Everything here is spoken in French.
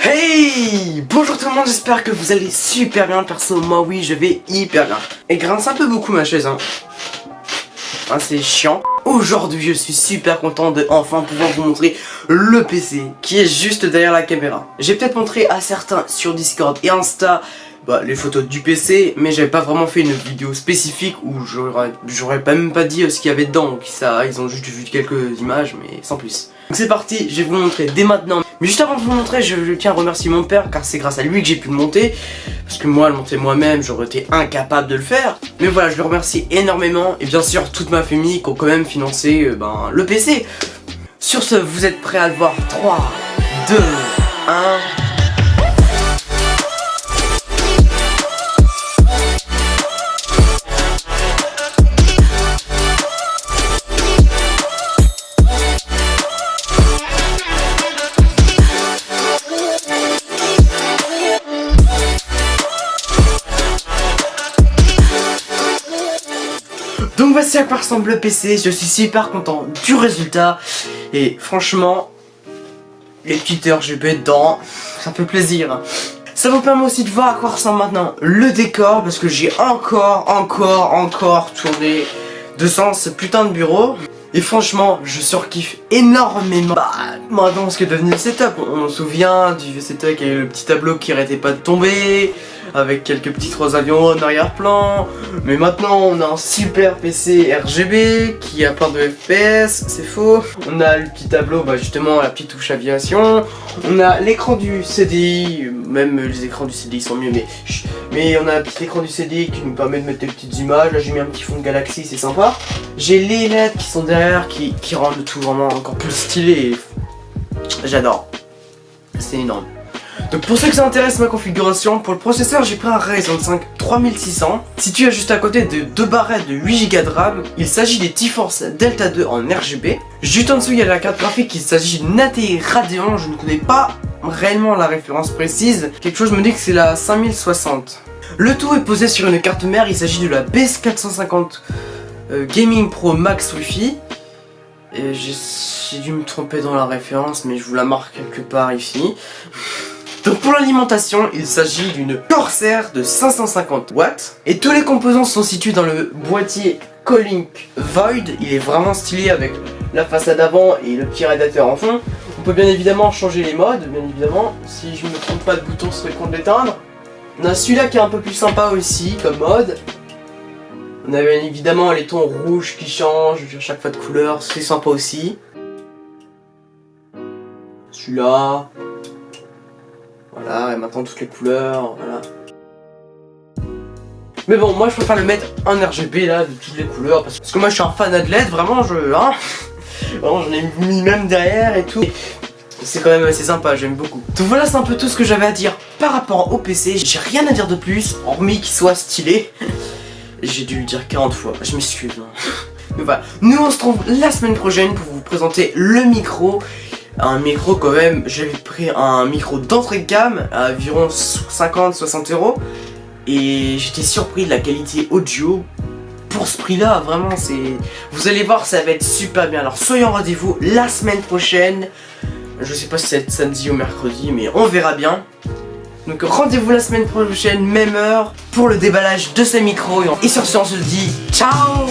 Hey! Bonjour tout le monde, j'espère que vous allez super bien. Perso, moi oui, je vais hyper bien. Et grince un peu beaucoup ma chaise, hein. C'est chiant. Aujourd'hui, je suis super content de enfin pouvoir vous montrer le PC qui est juste derrière la caméra. J'ai peut-être montré à certains sur Discord et Insta les photos du PC, mais j'avais pas vraiment fait une vidéo spécifique où j'aurais même pas dit ce qu'il y avait dedans. Donc ça, ils ont juste vu quelques images, mais sans plus. Donc c'est parti, je vais vous montrer dès maintenant. Mais juste avant de vous montrer, je tiens à remercier mon père car c'est grâce à lui que j'ai pu le monter. Parce que moi, le monter moi-même, j'aurais été incapable de le faire. Mais voilà, je le remercie énormément. Et bien sûr, toute ma famille qui ont quand même financé le PC. Sur ce, vous êtes prêts à le voir? 3, 2, 1... Donc voici à quoi ressemble le PC, je suis super content du résultat. Et franchement, les petites RGB dedans, ça fait plaisir. Ça vous permet aussi de voir à quoi ressemble maintenant le décor, parce que j'ai encore tourné de sens ce putain de bureau. Et franchement, je surkiffe énormément maintenant ce qui est devenu le setup. On se souvient du setup avec le petit tableau qui arrêtait pas de tomber, avec quelques petits 3 avions en arrière-plan. Mais maintenant, on a un super PC RGB qui a plein de FPS, c'est faux. On a le petit tableau, justement, la petite touche aviation. On a l'écran du CDI, même les écrans du CDI sont mieux, mais on a un petit écran du CDI qui nous permet de mettre des petites images. Là, j'ai mis un petit fond de galaxie, c'est sympa. J'ai les LED qui sont derrière, qui rendent le tout vraiment encore plus stylé. J'adore. C'est énorme. Donc pour ceux que ça intéresse ma configuration, pour le processeur j'ai pris un Ryzen 5 3600 situé juste à côté de 2 barrettes de 8 Go de RAM. Il s'agit des T-Force Delta 2 en RGB. Juste en dessous il y a la carte graphique, il s'agit d'une ATI Radeon, je ne connais pas réellement la référence précise. Quelque chose me dit que c'est la 5060. Le tout est posé sur une carte mère, il s'agit de la BS450 Gaming Pro Max Wi-Fi. Et j'ai dû me tromper dans la référence, mais je vous la marque quelque part ici. Donc pour l'alimentation, il s'agit d'une Corsair de 550 watts. Et tous les composants sont situés dans le boîtier Colink Void. Il est vraiment stylé avec la façade avant et le petit radiateur en fond. On peut bien évidemment changer les modes, bien évidemment. Si je ne me trompe pas de bouton, ce serait con de l'éteindre. On a celui-là qui est un peu plus sympa aussi comme mode. On a bien évidemment les tons rouges qui changent à chaque fois de couleur, c'est sympa aussi. Celui-là. Voilà, et maintenant toutes les couleurs, voilà. Mais bon, moi je préfère le mettre en RGB là, de toutes les couleurs, parce que moi je suis un fan de LED, vraiment vraiment j'en ai mis même derrière et tout. C'est quand même assez sympa, j'aime beaucoup. Donc voilà, c'est un peu tout ce que j'avais à dire par rapport au PC. J'ai rien à dire de plus, hormis qu'il soit stylé. J'ai dû le dire 40 fois, je m'excuse. Mais voilà, nous on se trouve la semaine prochaine pour vous présenter le micro. Un micro quand même, j'avais pris un micro d'entrée de gamme à environ 50-60 €. Et j'étais surpris de la qualité audio. Pour ce prix là, vraiment c'est... Vous allez voir, ça va être super bien. Alors soyons au rendez-vous la semaine prochaine. Je sais pas si c'est samedi ou mercredi, mais on verra bien. Donc rendez-vous la semaine prochaine, même heure, pour le déballage de ces micros. Et sur ce, on se dit ciao.